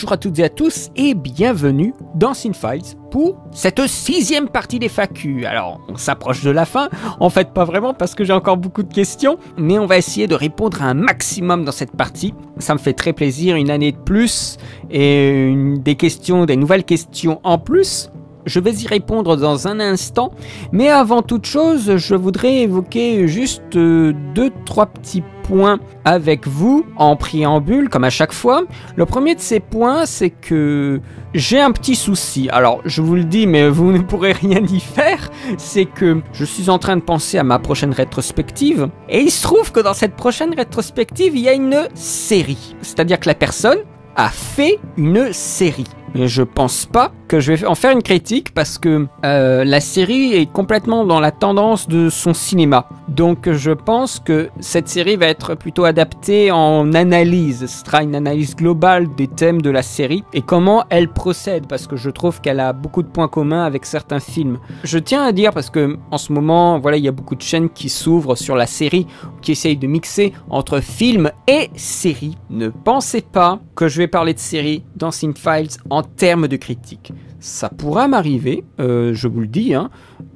Bonjour à toutes et à tous et bienvenue dans Cinefiles pour cette 6e partie des FAQ. Alors, on s'approche de la fin, en fait pas vraiment parce que j'ai encore beaucoup de questions, mais on va essayer de répondre à un maximum dans cette partie. Ça me fait très plaisir, une année de plus et des nouvelles questions en plus. Je vais y répondre dans un instant, mais avant toute chose, je voudrais évoquer juste 2-3 petits points avec vous en préambule, comme à chaque fois. Le premier de ces points, c'est que j'ai un petit souci. Alors, je vous le dis, mais vous ne pourrez rien y faire. C'est que je suis en train de penser à ma prochaine rétrospective, et il se trouve que dans cette prochaine rétrospective, il y a une série. C'est-à-dire que la personne a fait une série. Mais je pense pas que je vais en faire une critique parce que la série est complètement dans la tendance de son cinéma. Donc je pense que cette série va être plutôt adaptée en analyse. Ce sera une analyse globale des thèmes de la série et comment elle procède parce que je trouve qu'elle a beaucoup de points communs avec certains films. Je tiens à dire parce que en ce moment, voilà, il y a beaucoup de chaînes qui s'ouvrent sur la série, qui essayent de mixer entre film et série. Ne pensez pas que je vais parler de série dans Cinefiles en termes de critique. Ça pourra m'arriver, je vous le dis,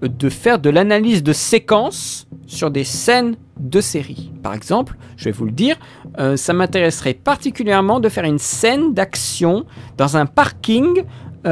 de faire de l'analyse de séquences sur des scènes de série. Par exemple, je vais vous le dire, ça m'intéresserait particulièrement de faire une scène d'action dans un parking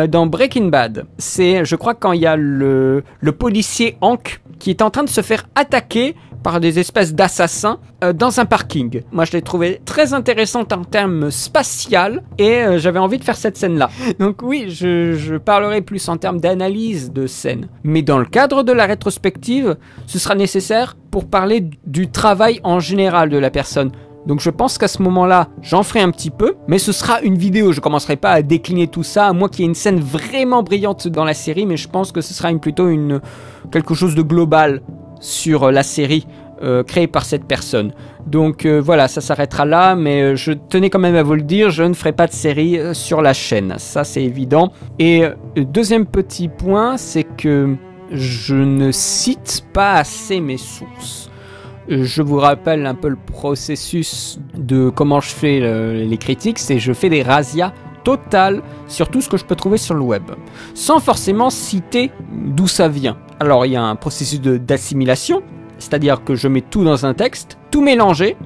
dans Breaking Bad. C'est, je crois, quand il y a le policier Hank qui est en train de se faire attaquer par des espèces d'assassins dans un parking. Moi, je l'ai trouvé très intéressante en termes spatial et j'avais envie de faire cette scène-là. Donc oui, je parlerai plus en termes d'analyse de scène. Mais dans le cadre de la rétrospective, ce sera nécessaire pour parler du travail en général de la personne. Donc je pense qu'à ce moment-là, j'en ferai un petit peu, mais ce sera une vidéo. Je ne commencerai pas à décliner tout ça, à moins qu'il y ait une scène vraiment brillante dans la série, mais je pense que ce sera plutôt quelque chose de global sur la série créée par cette personne. Donc voilà, ça s'arrêtera là, mais je tenais quand même à vous le dire, je ne ferai pas de série sur la chaîne, ça c'est évident. Et deuxième petit point, c'est que je ne cite pas assez mes sources. Je vous rappelle un peu le processus de comment je fais les critiques, c'est je fais des razzias totales sur tout ce que je peux trouver sur le web, sans forcément citer d'où ça vient. Alors il y a un processus d'assimilation, c'est-à-dire que je mets tout dans un texte, tout mélangé,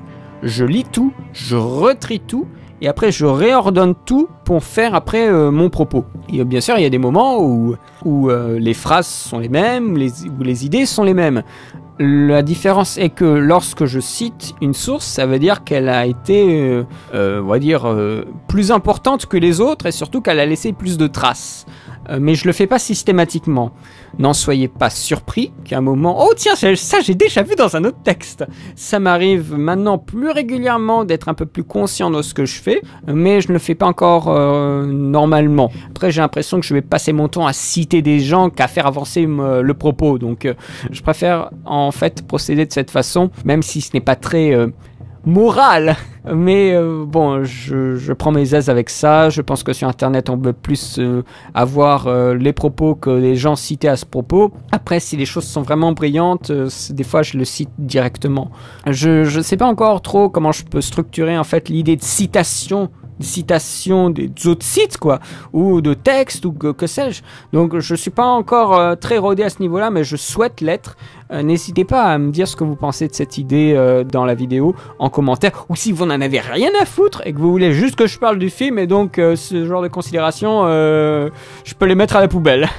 je lis tout, je retrie tout, et après je réordonne tout pour faire après mon propos. Et bien sûr, il y a des moments où les phrases sont les mêmes, où les idées sont les mêmes. La différence est que lorsque je cite une source, ça veut dire qu'elle a été, on va dire, plus importante que les autres et surtout qu'elle a laissé plus de traces. Mais je le fais pas systématiquement. N'en soyez pas surpris qu'à un moment... Oh tiens, ça j'ai déjà vu dans un autre texte. Ça m'arrive maintenant plus régulièrement d'être un peu plus conscient de ce que je fais, mais je ne le fais pas encore normalement. Après, j'ai l'impression que je vais passer mon temps à citer des gens qu'à faire avancer le propos. Donc, je préfère en fait procéder de cette façon, même si ce n'est pas très... moral, mais bon, je prends mes aises avec ça. Je pense que sur internet on peut plus avoir les propos que les gens cités à ce propos. Après, si les choses sont vraiment brillantes, des fois je le cite directement. Je sais pas encore trop comment je peux structurer en fait l'idée de citation des autres sites, quoi, ou de textes, ou que sais-je. Donc je suis pas encore très rodé à ce niveau-là, mais je souhaite l'être. N'hésitez pas à me dire ce que vous pensez de cette idée dans la vidéo, en commentaire, ou si vous n'en avez rien à foutre et que vous voulez juste que je parle du film, et donc ce genre de considération, je peux les mettre à la poubelle.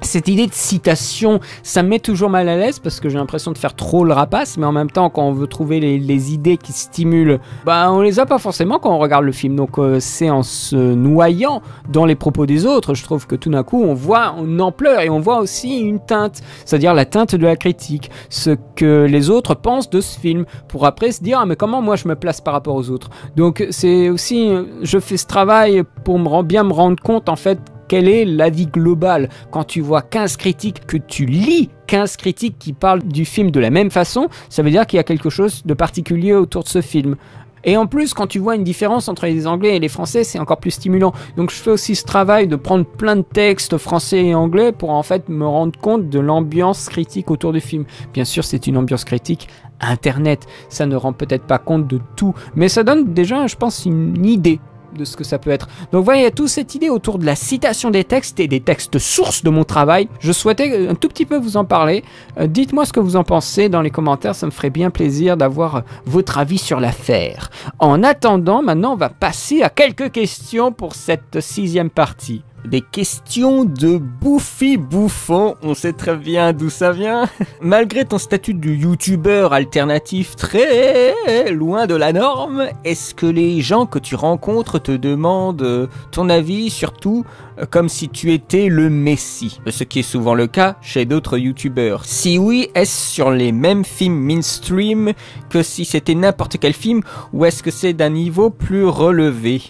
Cette idée de citation, ça me met toujours mal à l'aise parce que j'ai l'impression de faire trop le rapace, mais en même temps, quand on veut trouver les idées qui stimulent, bah on les a pas forcément quand on regarde le film. Donc c'est en se noyant dans les propos des autres, je trouve que tout d'un coup on voit une ampleur et on voit aussi une teinte, c'est-à-dire la teinte de la critique, ce que les autres pensent de ce film, pour après se dire ah mais comment moi je me place par rapport aux autres. Donc c'est aussi, je fais ce travail pour bien me rendre compte en fait quel est l'avis global. Quand tu vois 15 critiques, que tu lis 15 critiques qui parlent du film de la même façon, ça veut dire qu'il y a quelque chose de particulier autour de ce film. Et en plus, quand tu vois une différence entre les Anglais et les Français, c'est encore plus stimulant. Donc je fais aussi ce travail de prendre plein de textes français et anglais pour en fait me rendre compte de l'ambiance critique autour du film. Bien sûr, c'est une ambiance critique Internet, ça ne rend peut-être pas compte de tout, mais ça donne déjà, je pense, une idée de ce que ça peut être. Donc voilà, il y a toute cette idée autour de la citation des textes et des textes sources de mon travail. Je souhaitais un tout petit peu vous en parler. Dites-moi ce que vous en pensez dans les commentaires, ça me ferait bien plaisir d'avoir votre avis sur l'affaire. En attendant, maintenant on va passer à quelques questions pour cette 6e partie. Des questions de Bouffi Bouffon, on sait très bien d'où ça vient. Malgré ton statut de youtubeur alternatif très loin de la norme, est-ce que les gens que tu rencontres te demandent ton avis, surtout comme si tu étais le messie, ce qui est souvent le cas chez d'autres youtubeurs? Si oui, est-ce sur les mêmes films mainstream que si c'était n'importe quel film, ou est-ce que c'est d'un niveau plus relevé?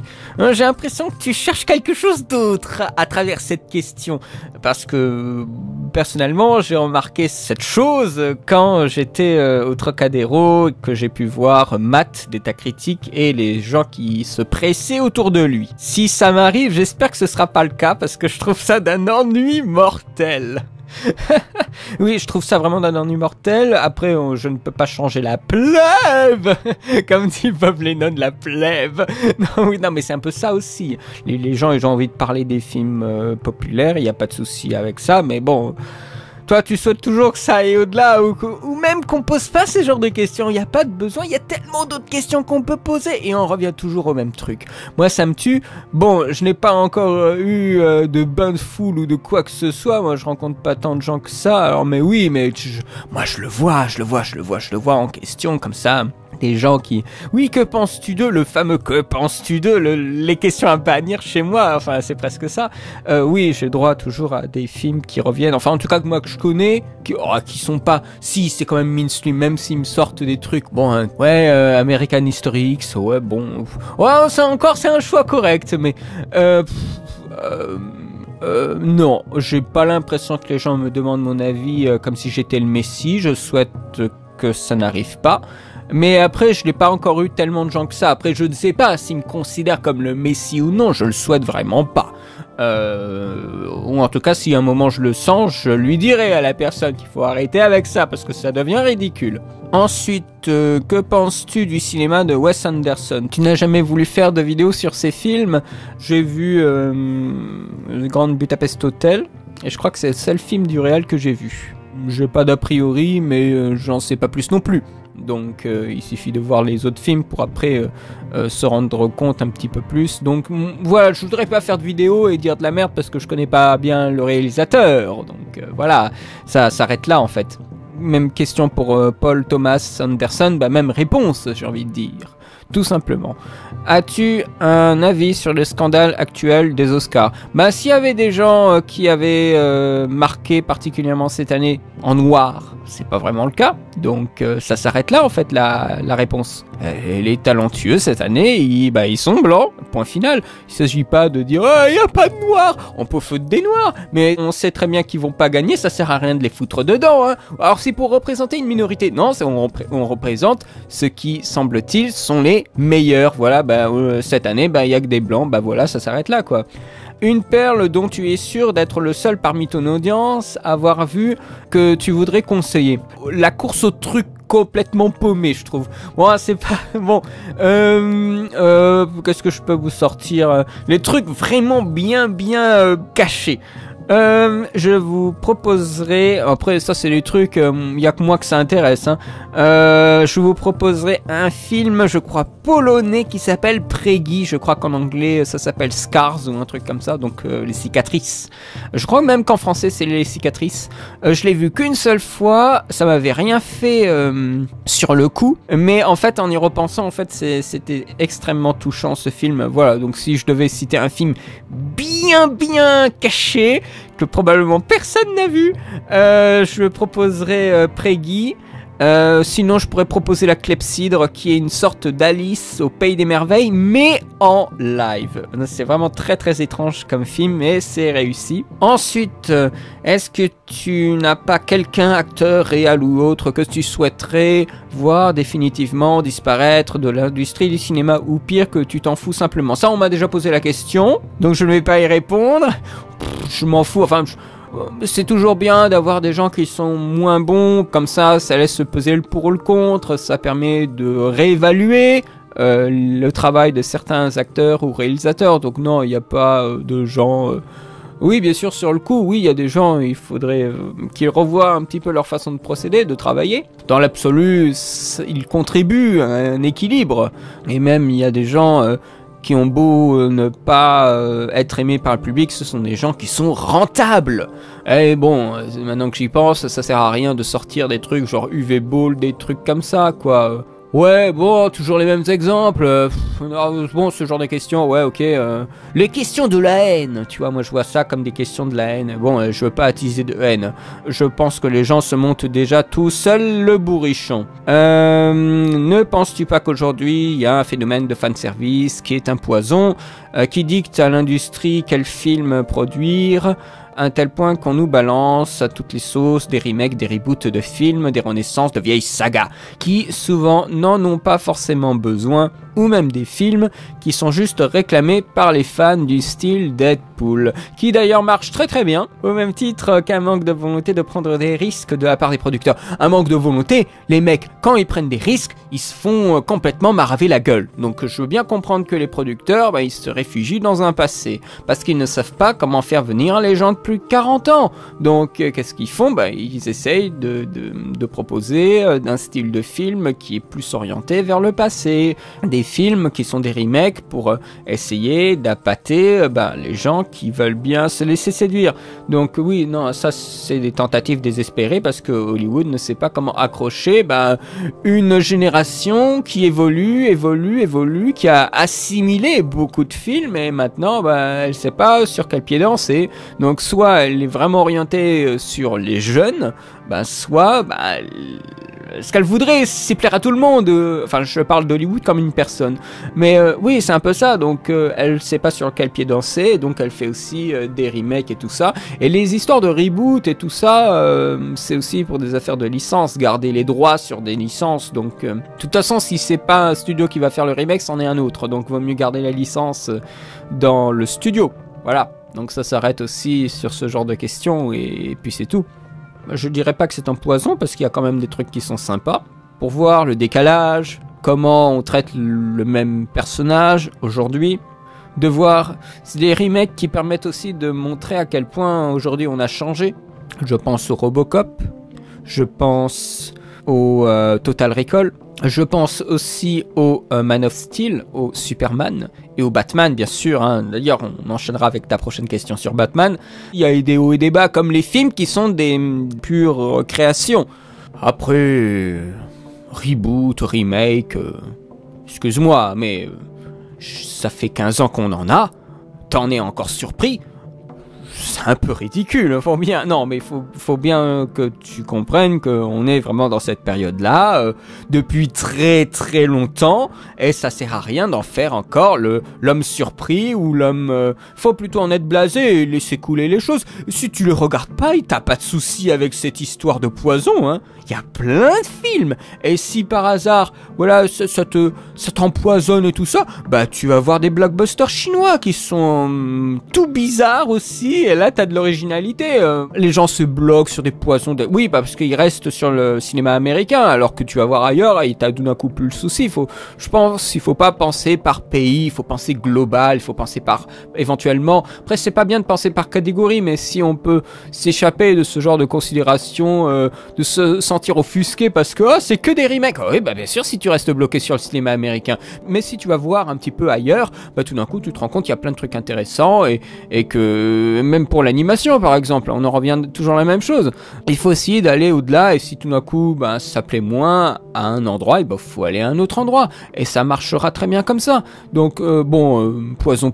J'ai l'impression que tu cherches quelque chose d'autre à travers cette question, parce que personnellement j'ai remarqué cette chose quand j'étais au Trocadéro, que j'ai pu voir Matt d'État Critique et les gens qui se pressaient autour de lui. Si ça m'arrive, j'espère que ce sera pas le cas, parce que je trouve ça d'un ennui mortel. Oui, je trouve ça vraiment d'un ennui mortel. Après, je ne peux pas changer la plèbe, comme dit Bob Lennon, la plèbe. Non, oui, non, mais c'est un peu ça aussi. Les gens, ils ont envie de parler des films populaires, il n'y a pas de souci avec ça, mais bon... Toi, tu souhaites toujours que ça aille au-delà, ou même qu'on pose pas ce genre de questions. Il n'y a pas de besoin, il y a tellement d'autres questions qu'on peut poser, et on revient toujours au même truc. Moi, ça me tue. Bon, je n'ai pas encore eu de bain de foule ou de quoi que ce soit. Moi, je rencontre pas tant de gens que ça. Alors, mais oui, mais moi, je le vois en question, comme ça. Des gens qui... Oui, que penses-tu d'eux? Le fameux que penses-tu d'eux? Les questions à bannir chez moi, enfin c'est presque ça. Oui, j'ai droit toujours à des films qui reviennent, enfin en tout cas que moi que je connais, qui sont pas... Si, c'est quand même mainstream, même s'ils me sortent des trucs... Bon, hein, ouais, American History X, ouais, bon... Ouais, c'est un choix correct, mais... non, j'ai pas l'impression que les gens me demandent mon avis comme si j'étais le messie. Je souhaite que ça n'arrive pas. Mais après, je n'ai pas encore eu tellement de gens que ça. Après, je ne sais pas s'ils me considèrent comme le messie ou non. Je le souhaite vraiment pas. Ou en tout cas, si à un moment je le sens, je lui dirai à la personne qu'il faut arrêter avec ça, parce que ça devient ridicule. Ensuite, que penses-tu du cinéma de Wes Anderson? Tu n'as jamais voulu faire de vidéo sur ces films? J'ai vu le Grand Budapest Hotel, et je crois que c'est le seul film du réel que j'ai vu. J'ai pas d'a priori, mais j'en sais pas plus non plus. Donc il suffit de voir les autres films pour après se rendre compte un petit peu plus. Donc voilà, je voudrais pas faire de vidéo et dire de la merde parce que je connais pas bien le réalisateur. Donc voilà, ça s'arrête là en fait. Même question pour Paul Thomas Anderson, bah même réponse j'ai envie de dire. Tout simplement. As-tu un avis sur le scandale actuel des Oscars? Bah s'il y avait des gens qui avaient marqué particulièrement cette année en noir, c'est pas vraiment le cas. Donc ça s'arrête là en fait la réponse. Les talentueux cette année, ils sont blancs. Point final. Il s'agit pas de dire il y a pas de noirs. On peut foutre des noirs, mais on sait très bien qu'ils vont pas gagner. Ça sert à rien de les foutre dedans. Hein. Alors c'est pour représenter une minorité. Non, on représente ce qui semble-t-il sont les meilleurs. Voilà, cette année, il y a que des blancs. Bah voilà, ça s'arrête là quoi. Une perle dont tu es sûr d'être le seul parmi ton audience à avoir vu que tu voudrais conseiller. La course au truc complètement paumé, je trouve. Bon, c'est pas... Bon, qu'est-ce que je peux vous sortir? Les trucs vraiment bien cachés. Je vous proposerai, après ça c'est des trucs, y a que moi que ça intéresse, hein. Je vous proposerai un film, je crois polonais, qui s'appelle Pregi, je crois qu'en anglais ça s'appelle Scars ou un truc comme ça, donc les cicatrices. Je crois même qu'en français c'est les cicatrices. Je l'ai vu qu'une seule fois, ça m'avait rien fait sur le coup, mais en fait en y repensant, en fait c'était extrêmement touchant ce film. Voilà, donc si je devais citer un film bien caché, que probablement personne n'a vu, je proposerais Pregi. Sinon je pourrais proposer la Clepsydre, qui est une sorte d'Alice au Pays des Merveilles, mais en live. C'est vraiment très étrange comme film, mais c'est réussi. Ensuite, est-ce que tu n'as pas quelqu'un, acteur, réel ou autre, que tu souhaiterais voir définitivement disparaître de l'industrie du cinéma, ou pire, que tu t'en fous simplement? Ça, on m'a déjà posé la question, donc je ne vais pas y répondre. Je m'en fous, enfin... C'est toujours bien d'avoir des gens qui sont moins bons, comme ça laisse se peser le pour ou le contre, ça permet de réévaluer le travail de certains acteurs ou réalisateurs. Donc non, il n'y a pas de gens... Oui, bien sûr, sur le coup, oui, il y a des gens, il faudrait qu'ils revoient un petit peu leur façon de procéder, de travailler. Dans l'absolu, ils contribuent à un équilibre. Et même, il y a des gens qui ont beau ne pas être aimés par le public, ce sont des gens qui sont rentables. Et bon, maintenant que j'y pense, ça sert à rien de sortir des trucs genre UV Ball, des trucs comme ça, quoi. Ouais, bon, toujours les mêmes exemples. Bon, ce genre de questions, ouais, ok. Les questions de la haine, tu vois, moi je vois ça comme des questions de la haine. Bon, je veux pas attiser de haine. Je pense que les gens se montent déjà tout seuls le bourrichon. Ne penses-tu pas qu'aujourd'hui, il y a un phénomène de fanservice qui est un poison, qui dicte à l'industrie quel film produire, à un tel point qu'on nous balance à toutes les sauces des remakes, des reboots de films, des renaissances de vieilles sagas, qui souvent n'en ont pas forcément besoin, ou même des films qui sont juste réclamés par les fans du style Deadpool, qui d'ailleurs marche très très bien, au même titre qu'un manque de volonté de prendre des risques de la part des producteurs. Un manque de volonté, les mecs, quand ils prennent des risques, ils se font complètement maraver la gueule. Donc je veux bien comprendre que les producteurs, ils se réfugient dans un passé, parce qu'ils ne savent pas comment faire venir les gens de plus de 40 ans. Donc qu'est-ce qu'ils font? Ils essayent de proposer un style de film qui est plus orienté vers le passé, des films qui sont des remakes pour essayer d'appâter les gens qui veulent bien se laisser séduire. Donc oui, non, ça c'est des tentatives désespérées parce que Hollywood ne sait pas comment accrocher une génération qui évolue, qui a assimilé beaucoup de films et maintenant elle sait pas sur quel pied danser. Donc soit elle est vraiment orientée sur les jeunes, soit ce qu'elle voudrait, c'est plaire à tout le monde. Enfin, je parle d'Hollywood comme une personne. Mais oui, c'est un peu ça. Donc, elle sait pas sur quel pied danser. Donc, elle fait aussi des remakes et tout ça. Et les histoires de reboot et tout ça, c'est aussi pour des affaires de licence. Garder les droits sur des licences. Donc, de toute façon, si c'est pas un studio qui va faire le remake, c'en est un autre. Donc, vaut mieux garder la licence dans le studio. Voilà. Donc, ça s'arrête aussi sur ce genre de questions. Et puis, c'est tout. Je dirais pas que c'est un poison parce qu'il y a quand même des trucs qui sont sympas. Pour voir le décalage, comment on traite le même personnage aujourd'hui. De voir, c'est des remakes qui permettent aussi de montrer à quel point aujourd'hui on a changé. Je pense au Robocop, je pense au Total Recall, je pense aussi au Man of Steel, au Superman et au Batman bien sûr. D'ailleurs on enchaînera avec ta prochaine question sur Batman. Il y a des hauts et des bas comme les films qui sont des pures créations. Après, reboot, remake, excuse-moi mais ça fait 15 ans qu'on en a, t'en es encore surpris? C'est un peu ridicule, faut bien que tu comprennes qu'on est vraiment dans cette période-là, depuis très très longtemps, et ça sert à rien d'en faire encore l'homme surpris ou l'homme... faut plutôt en être blasé et laisser couler les choses. Si tu le regardes pas, t'as pas de souci avec cette histoire de poison, Il y a plein de films, et si par hasard, voilà, ça t'empoisonne et tout ça, tu vas voir des blockbusters chinois qui sont tout bizarres aussi. Et là, t'as de l'originalité. Les gens se bloquent sur des poisons. Oui, parce qu'ils restent sur le cinéma américain, alors que tu vas voir ailleurs, et t'as d'un coup plus le souci. Je pense qu'il faut pas penser par pays, il faut penser global, il faut penser par éventuellement. Après, c'est pas bien de penser par catégorie, mais si on peut s'échapper de ce genre de considération, de se sentir offusqué parce que c'est que des remakes. Oui, bien sûr, si tu restes bloqué sur le cinéma américain. Mais si tu vas voir un petit peu ailleurs, tout d'un coup, tu te rends compte qu'il y a plein de trucs intéressants et que même pour l'animation par exemple, on en revient toujours à la même chose. Il faut essayer d'aller au-delà et si tout d'un coup ça plaît moins à un endroit, il faut aller à un autre endroit et ça marchera très bien comme ça. Donc poison,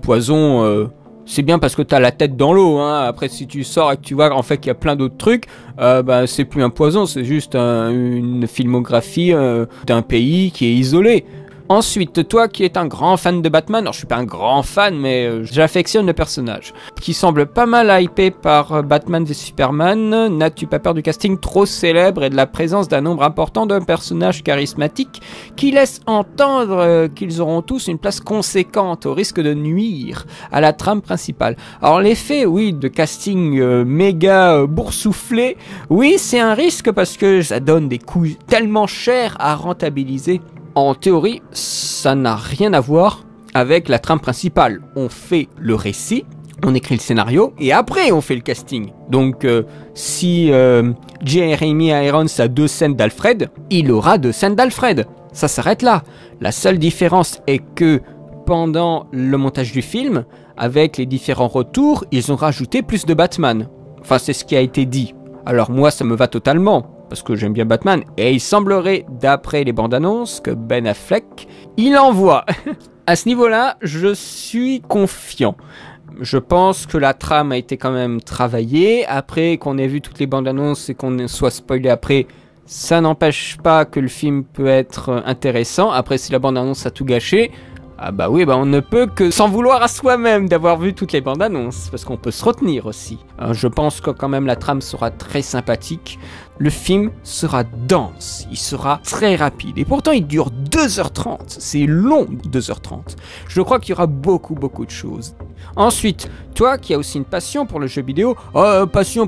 c'est bien parce que t'as la tête dans l'eau. Après si tu sors et que tu vois en fait qu'il y a plein d'autres trucs, c'est plus un poison, c'est juste une filmographie d'un pays qui est isolé. Ensuite, toi qui es un grand fan de Batman, alors je suis pas un grand fan, mais j'affectionne le personnage, qui semble pas mal hypé par Batman v Superman, n'as-tu pas peur du casting trop célèbre et de la présence d'un nombre important de personnages charismatiques qui laissent entendre qu'ils auront tous une place conséquente au risque de nuire à la trame principale? Alors l'effet, oui, de casting méga boursouflé, oui, c'est un risque parce que ça donne des coûts tellement chers à rentabiliser. En théorie, ça n'a rien à voir avec la trame principale. On fait le récit, on écrit le scénario, et après on fait le casting. Donc si Jeremy Irons a 2 scènes d'Alfred, il aura 2 scènes d'Alfred. Ça s'arrête là. La seule différence est que pendant le montage du film, avec les différents retours, ils ont rajouté plus de Batman. Enfin, c'est ce qui a été dit. Alors moi, ça me va totalement, parce que j'aime bien Batman. Et il semblerait, d'après les bandes annonces, que Ben Affleck, il envoie. À ce niveau-là, je suis confiant. Je pense que la trame a été quand même travaillée. Après qu'on ait vu toutes les bandes annonces et qu'on soit spoilé après, ça n'empêche pas que le film peut être intéressant. Après, si la bande annonce a tout gâché, ah bah oui, bah on ne peut que s'en vouloir à soi-même d'avoir vu toutes les bandes annonces, parce qu'on peut se retenir aussi. Je pense que quand même la trame sera très sympathique. Le film sera dense, il sera très rapide. Et pourtant, il dure 2h30. C'est long, 2h30. Je crois qu'il y aura beaucoup de choses. Ensuite, toi qui as aussi une passion pour le jeu vidéo, passion,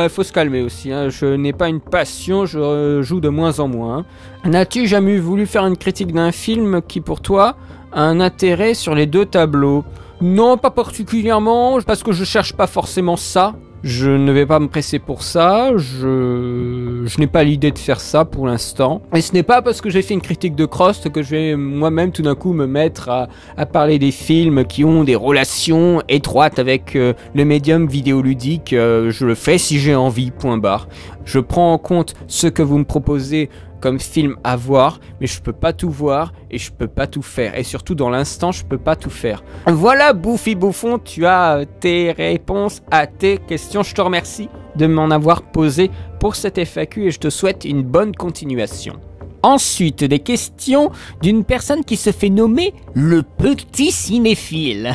faut se calmer aussi. Hein. Je n'ai pas une passion, je joue de moins en moins. N'as-tu jamais voulu faire une critique d'un film qui, pour toi, a un intérêt sur les 2 tableaux? Non, pas particulièrement, parce que je cherche pas forcément ça. Je ne vais pas me presser pour ça, je n'ai pas l'idée de faire ça pour l'instant. Et ce n'est pas parce que j'ai fait une critique de Crost que je vais moi-même tout d'un coup me mettre à parler des films qui ont des relations étroites avec le médium vidéoludique. Je le fais si j'ai envie, point barre. Je prends en compte ce que vous me proposez comme film à voir, mais je peux pas tout voir et je peux pas tout faire. Et surtout dans l'instant, je peux pas tout faire. Voilà, Bouffi Bouffon, tu as tes réponses à tes questions. Je te remercie de m'en avoir posé pour cette FAQ et je te souhaite une bonne continuation. Ensuite, des questions d'une personne qui se fait nommer le petit cinéphile.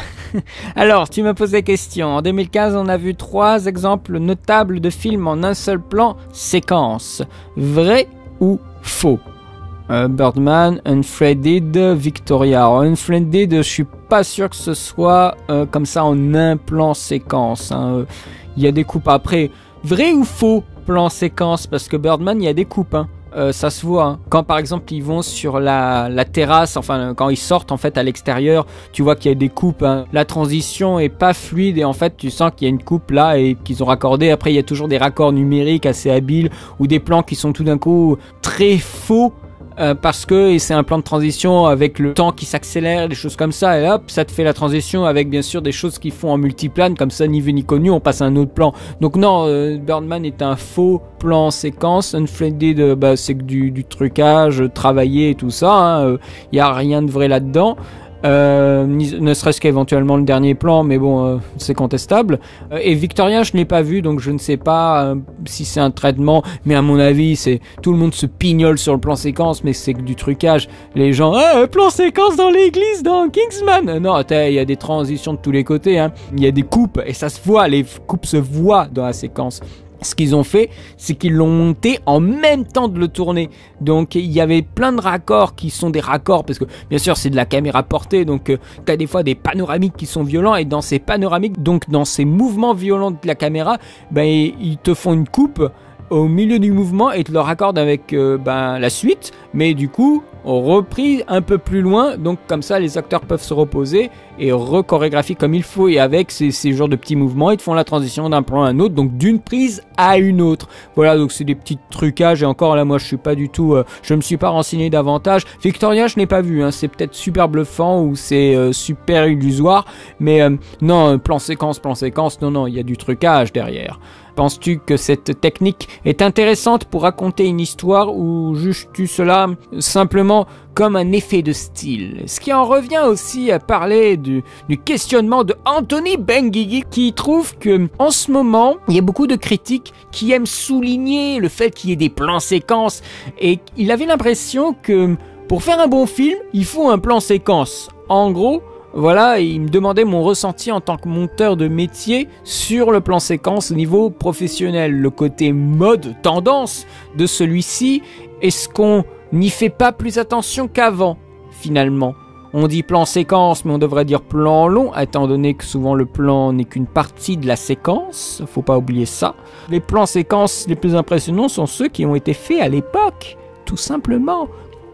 Alors, tu me poses des questions. En 2015, on a vu 3 exemples notables de films en un seul plan séquence. Vrai ou faux? Birdman, Unfriended, Victoria. Alors, Unfriended, je suis pas sûr que ce soit comme ça en un plan séquence. Hein. Il y a des coupes après. Vrai ou faux plan séquence? Parce que Birdman, il y a des coupes. Hein. Ça se voit. Hein. Quand par exemple ils vont sur la terrasse, enfin quand ils sortent en fait à l'extérieur, tu vois qu'il y a des coupes. Hein. La transition est pas fluide et en fait tu sens qu'il y a une coupe là et qu'ils ont raccordé. Après il y a toujours des raccords numériques assez habiles ou des plans qui sont tout d'un coup très faux. Parce que c'est un plan de transition avec le temps qui s'accélère, des choses comme ça, et hop, ça te fait la transition avec bien sûr des choses qui font en multiplane, comme ça ni vu ni connu, on passe à un autre plan. Donc non, Birdman est un faux plan séquence. Unfriended, c'est que du trucage, travaillé et tout ça, y a rien de vrai là-dedans. Ne serait-ce qu'éventuellement le dernier plan, mais bon, c'est contestable. Et Victoria, je n'ai pas vu, donc je ne sais pas si c'est un traitement, mais à mon avis, c'est tout le monde se pignole sur le plan séquence, mais c'est que du trucage. Les gens, plan séquence dans l'église, dans Kingsman. Non, il y a des transitions de tous les côtés, hein. Il y a des coupes, et ça se voit, les coupes se voient dans la séquence. Ce qu'ils ont fait, c'est qu'ils l'ont monté en même temps de le tourner. Donc il y avait plein de raccords qui sont des raccords, parce que bien sûr c'est de la caméra portée, donc tu as des fois des panoramiques qui sont violents, et dans ces panoramiques, donc dans ces mouvements violents de la caméra, ils te font une coupe au milieu du mouvement et te le raccordent avec la suite, mais du coup repris un peu plus loin, donc comme ça les acteurs peuvent se reposer et rechorégraphier comme il faut, et avec ces genres de petits mouvements ils te font la transition d'un plan à un autre, donc d'une prise à une autre. Voilà, donc c'est des petits trucages, et encore là moi je suis pas du tout, je me suis pas renseigné davantage. Victoria je n'ai pas vu, hein. C'est peut-être super bluffant ou c'est super illusoire, mais non, plan séquence, non, il y a du trucage derrière. Penses-tu que cette technique est intéressante pour raconter une histoire, ou juges-tu cela simplement comme un effet de style? Ce qui en revient aussi à parler du questionnement de Anthony Benguigui, qui trouve que en ce moment, il y a beaucoup de critiques qui aiment souligner le fait qu'il y ait des plans séquences, et il avait l'impression que pour faire un bon film, il faut un plan séquence. En gros, voilà, il me demandait mon ressenti en tant que monteur de métier sur le plan séquence au niveau professionnel. Le côté mode, tendance de celui-ci, est-ce qu'on n'y fait pas plus attention qu'avant, finalement? On dit plan séquence, mais on devrait dire plan long, étant donné que souvent le plan n'est qu'une partie de la séquence, faut pas oublier ça. Les plans séquences les plus impressionnants sont ceux qui ont été faits à l'époque, tout simplement.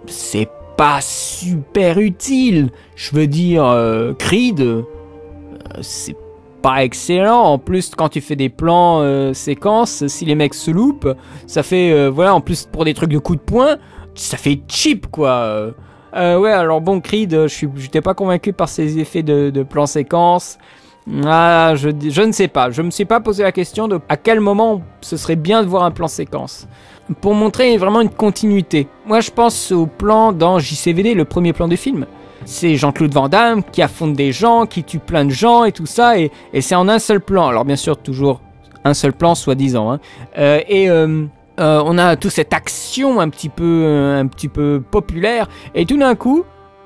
C'est pas super utile. Je veux dire, Creed, c'est pas excellent. En plus, quand tu fais des plans séquences, si les mecs se loupent, ça fait, voilà, en plus pour des trucs de coups de poing, ça fait cheap, quoi. Ouais, alors bon, Creed, j'étais pas convaincu par ces effets de plan séquence. Ah, je ne sais pas. Je me suis pas posé la question de à quel moment ce serait bien de voir un plan séquence. Pour montrer vraiment une continuité. Moi, je pense au plan dans JCVD, le premier plan du film. C'est Jean-Claude Van Damme qui affronte des gens, qui tue plein de gens et tout ça, et c'est en un seul plan. Alors bien sûr, toujours un seul plan, soi-disant. Hein. On a toute cette action un petit peu populaire, et tout d'un coup,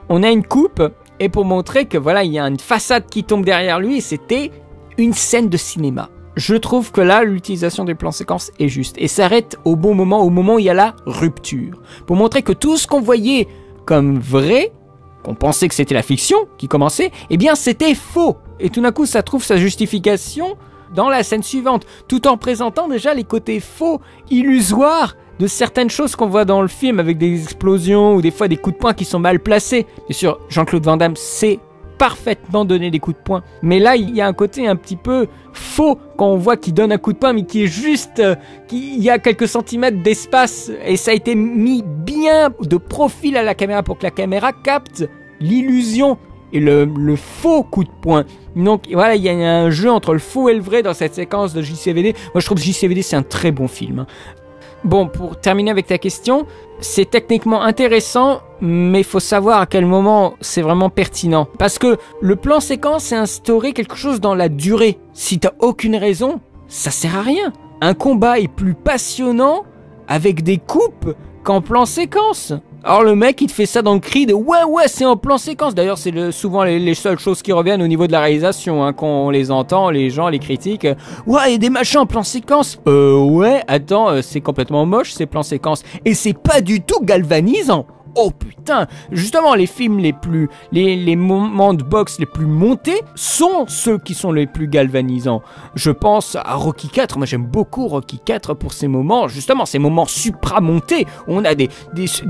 on a une coupe. Et pour montrer que voilà, il y a une façade qui tombe derrière lui, et c'était une scène de cinéma. Je trouve que là, l'utilisation des plans séquences est juste. Et s'arrête au bon moment, au moment où il y a la rupture. Pour montrer que tout ce qu'on voyait comme vrai, qu'on pensait que c'était la fiction qui commençait, eh bien c'était faux. Et tout d'un coup, ça trouve sa justification dans la scène suivante, tout en présentant déjà les côtés faux, illusoires, de certaines choses qu'on voit dans le film avec des explosions ou des fois des coups de poing qui sont mal placés. Bien sûr, Jean-Claude Van Damme sait parfaitement donner des coups de poing. Mais là, il y a un côté un petit peu faux quand on voit qu'il donne un coup de poing mais qui est juste... il y a quelques centimètres d'espace et ça a été mis bien de profil à la caméra pour que la caméra capte l'illusion et le faux coup de poing. Donc voilà, il y a un jeu entre le faux et le vrai dans cette séquence de JCVD. Moi, je trouve que JCVD, c'est un très bon film. Bon, pour terminer avec ta question, c'est techniquement intéressant, mais il faut savoir à quel moment c'est vraiment pertinent. Parce que le plan séquence, c'est instaurer quelque chose dans la durée. Si t'as aucune raison, ça sert à rien. Un combat est plus passionnant avec des coupes qu'en plan séquence. Alors le mec, il te fait ça dans le Creed, ouais, c'est en plan séquence. D'ailleurs, c'est souvent les seules choses qui reviennent au niveau de la réalisation, hein, quand on les entend, les gens, les critiques. Ouais, il y a des machins en plan séquence. Ouais, attends, c'est complètement moche ces plans séquences. Et c'est pas du tout galvanisant. Oh putain, justement les films les moments de boxe les plus montés sont ceux qui sont les plus galvanisants. Je pense à Rocky 4, moi j'aime beaucoup Rocky 4 pour ces moments, justement ces moments supramontés, où on a des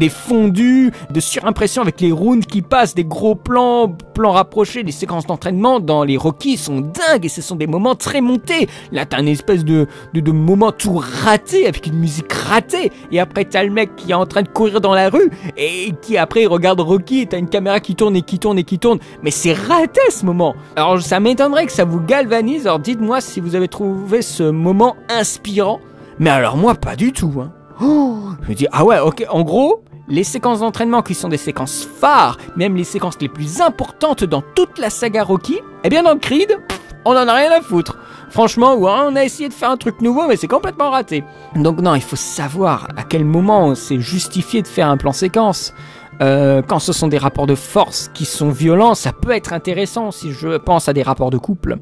fondus de surimpression avec les rounds qui passent, des gros plans rapprochés, des séquences d'entraînement dans les Rocky sont dingues et ce sont des moments très montés. Là t'as une espèce de moment tout raté avec une musique ratée et après t'as le mec qui est en train de courir dans la rue et qui après regarde Rocky et t'as une caméra qui tourne et qui tourne et qui tourne. Mais c'est raté ce moment. Alors ça m'étonnerait que ça vous galvanise. Alors dites-moi si vous avez trouvé ce moment inspirant. Mais alors moi pas du tout. Hein. Oh, je me dis ah ouais ok. En gros les séquences d'entraînement qui sont des séquences phares, même les séquences les plus importantes dans toute la saga Rocky, eh bien dans le Creed, on en a rien à foutre. Franchement, ouais, on a essayé de faire un truc nouveau, mais c'est complètement raté. Donc non, il faut savoir à quel moment c'est justifié de faire un plan séquence. Quand ce sont des rapports de force qui sont violents, ça peut être intéressant si je pense à des rapports de couple.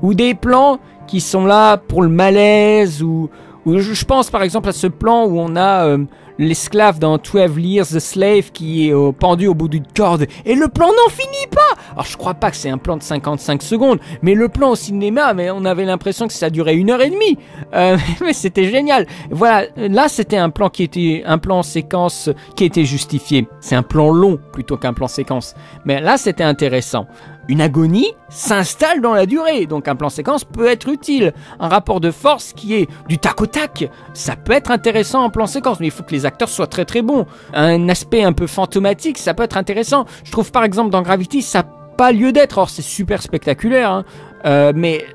Ou des plans qui sont là pour le malaise, ou je pense par exemple à ce plan où on a l'esclave dans 12 Years a Slave qui est pendu au bout d'une corde et le plan n'en finit pas. Alors je crois pas que c'est un plan de 55 secondes, mais le plan au cinéma, mais on avait l'impression que ça durait 1h30. Mais c'était génial. Voilà, là c'était un plan séquence qui était justifié. C'est un plan long plutôt qu'un plan séquence. Mais là c'était intéressant. Une agonie s'installe dans la durée, donc un plan séquence peut être utile. Un rapport de force qui est du tac au tac, ça peut être intéressant en plan séquence, mais il faut que les acteurs soient très très bons. Un aspect un peu fantomatique, ça peut être intéressant. Je trouve par exemple dans Gravity, ça n'a pas lieu d'être. Or c'est super spectaculaire, hein. Mais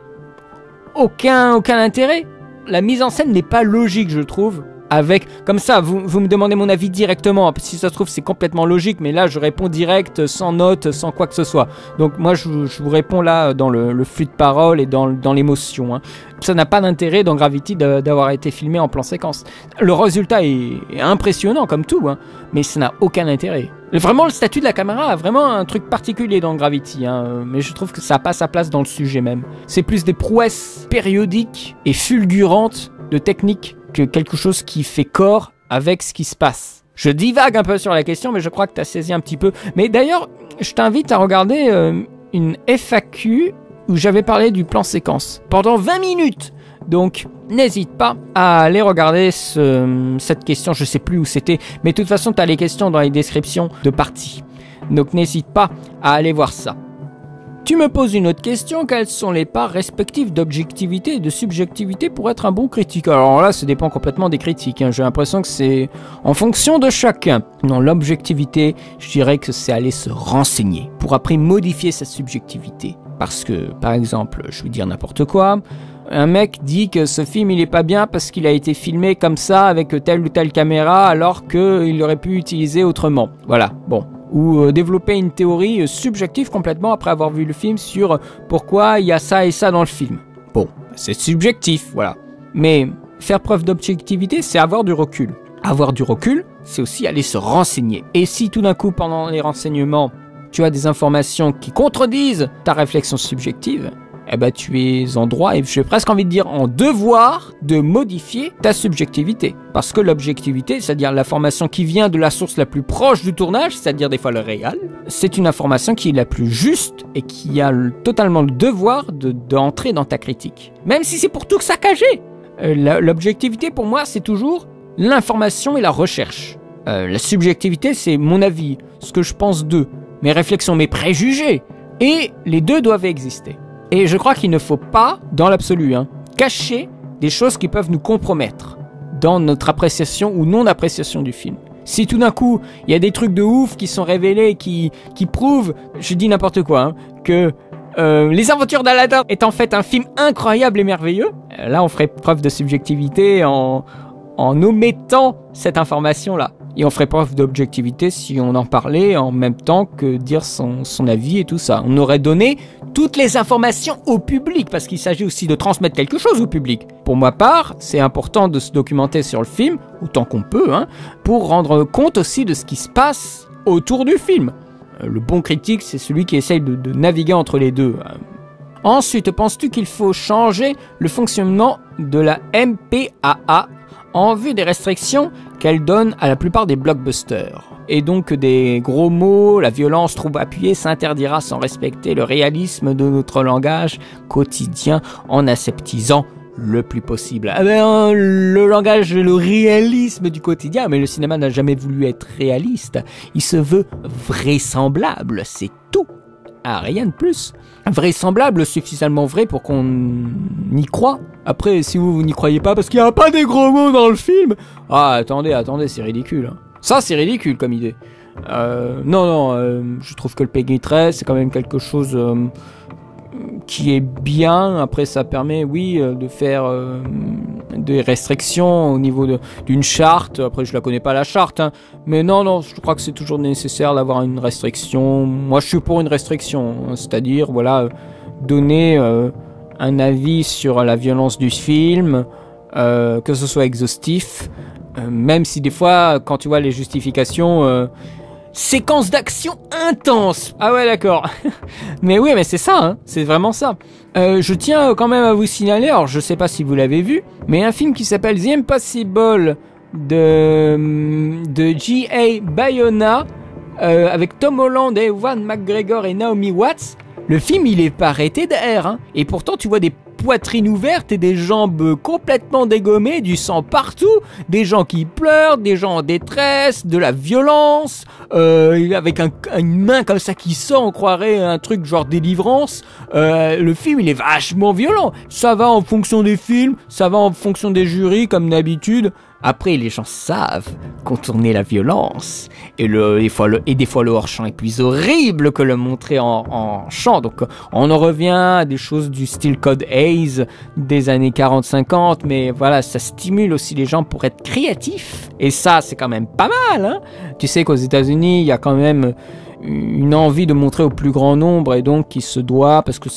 aucun intérêt. La mise en scène n'est pas logique, je trouve. Avec, comme ça, vous me demandez mon avis directement. Si ça se trouve, c'est complètement logique, mais là, je réponds direct, sans note, sans quoi que ce soit. Donc, moi, je vous réponds là dans le flux de parole et dans l'émotion. Hein. Ça n'a pas d'intérêt dans Gravity d'avoir été filmé en plan séquence. Le résultat est impressionnant, comme tout, hein, mais ça n'a aucun intérêt. Vraiment, le statut de la caméra a vraiment un truc particulier dans Gravity, hein, mais je trouve que ça n'a pas sa place dans le sujet même. C'est plus des prouesses périodiques et fulgurantes de technique que quelque chose qui fait corps avec ce qui se passe. Je divague un peu sur la question, mais je crois que tu as saisi un petit peu. Mais d'ailleurs, je t'invite à regarder une FAQ où j'avais parlé du plan séquence. Pendant 20 minutes, Donc, n'hésite pas à aller regarder cette question, je sais plus où c'était, mais de toute façon, tu as les questions dans les descriptions de parties. Donc, n'hésite pas à aller voir ça. Tu me poses une autre question, quelles sont les parts respectives d'objectivité et de subjectivité pour être un bon critique? Alors là, ça dépend complètement des critiques, hein. J'ai l'impression que c'est en fonction de chacun. Dans l'objectivité, je dirais que c'est aller se renseigner pour après modifier sa subjectivité. Parce que, par exemple, je vais dire n'importe quoi, un mec dit que ce film il est pas bien parce qu'il a été filmé comme ça avec telle ou telle caméra alors qu'il aurait pu utiliser autrement. Voilà, bon. Ou développer une théorie subjective complètement après avoir vu le film sur pourquoi il y a ça et ça dans le film. Bon, c'est subjectif, voilà. Mais faire preuve d'objectivité, c'est avoir du recul. Avoir du recul, c'est aussi aller se renseigner. Et si tout d'un coup, pendant les renseignements, tu as des informations qui contredisent ta réflexion subjective, eh ben tu es en droit, et j'ai presque envie de dire en devoir, de modifier ta subjectivité. Parce que l'objectivité, c'est-à-dire l'information qui vient de la source la plus proche du tournage, c'est-à-dire des fois le réel, c'est une information qui est la plus juste et qui a totalement le devoir d'entrer dans ta critique. Même si c'est pour tout saccager. L'objectivité, pour moi, c'est toujours l'information et la recherche. La subjectivité, c'est mon avis, ce que je pense d'eux, mes réflexions, mes préjugés. Et les deux doivent exister. Et je crois qu'il ne faut pas, dans l'absolu, cacher des choses qui peuvent nous compromettre dans notre appréciation ou non-appréciation du film. Si tout d'un coup, il y a des trucs de ouf qui sont révélés, qui prouvent, je dis n'importe quoi, que Les Aventures d'Aladin est en fait un film incroyable et merveilleux, là on ferait preuve de subjectivité en omettant cette information-là. Et on ferait preuve d'objectivité si on en parlait en même temps que dire son avis et tout ça. On aurait donné toutes les informations au public, parce qu'il s'agit aussi de transmettre quelque chose au public. Pour ma part, c'est important de se documenter sur le film, autant qu'on peut, pour rendre compte aussi de ce qui se passe autour du film. Le bon critique, c'est celui qui essaye de naviguer entre les deux. Ensuite, penses-tu qu'il faut changer le fonctionnement de la MPAA en vue des restrictions qu'elle donne à la plupart des blockbusters? Et donc des gros mots, la violence trop appuyée s'interdira sans respecter le réalisme de notre langage quotidien en aseptisant le plus possible. Le langage, le réalisme du quotidien, mais le cinéma n'a jamais voulu être réaliste. Il se veut vraisemblable, c'est tout. Rien de plus. Vraisemblable, suffisamment vrai pour qu'on y croit. Après, si vous n'y croyez pas parce qu'il n'y a pas des gros mots dans le film, attendez, c'est ridicule. Ça, c'est ridicule comme idée. Je trouve que le Peggy 13, c'est quand même quelque chose qui est bien. Après, ça permet, oui, de faire des restrictions au niveau d'une charte. Après, je la connais pas la charte, mais non, je crois que c'est toujours nécessaire d'avoir une restriction. Moi, je suis pour une restriction, c'est-à-dire, voilà, donner un avis sur la violence du film, que ce soit exhaustif, même si des fois, quand tu vois les justifications, séquence d'action intense. Ah ouais, d'accord. Mais oui, mais c'est ça, c'est vraiment ça. Je tiens quand même à vous signaler, alors je sais pas si vous l'avez vu, mais un film qui s'appelle The Impossible de G.A. Bayona, avec Tom Holland, Ewan McGregor et Naomi Watts. Le film, il est pas arrêté d'air, et pourtant tu vois des poitrines ouvertes et des jambes complètement dégommées, du sang partout, des gens qui pleurent, des gens en détresse, de la violence, avec une main comme ça qui sort, on croirait un truc genre délivrance. Le film, il est vachement violent. Ça va en fonction des films, ça va en fonction des jurys, comme d'habitude. Après, les gens savent contourner la violence. Et des fois, le hors-champ est plus horrible que le montrer en champ. Donc, on en revient à des choses du style Code Haze des années 40-50. Mais voilà, ça stimule aussi les gens pour être créatifs. Et ça, c'est quand même pas mal. Tu sais qu'aux États-Unis, il y a quand même une envie de montrer au plus grand nombre, et donc qui se doit, parce que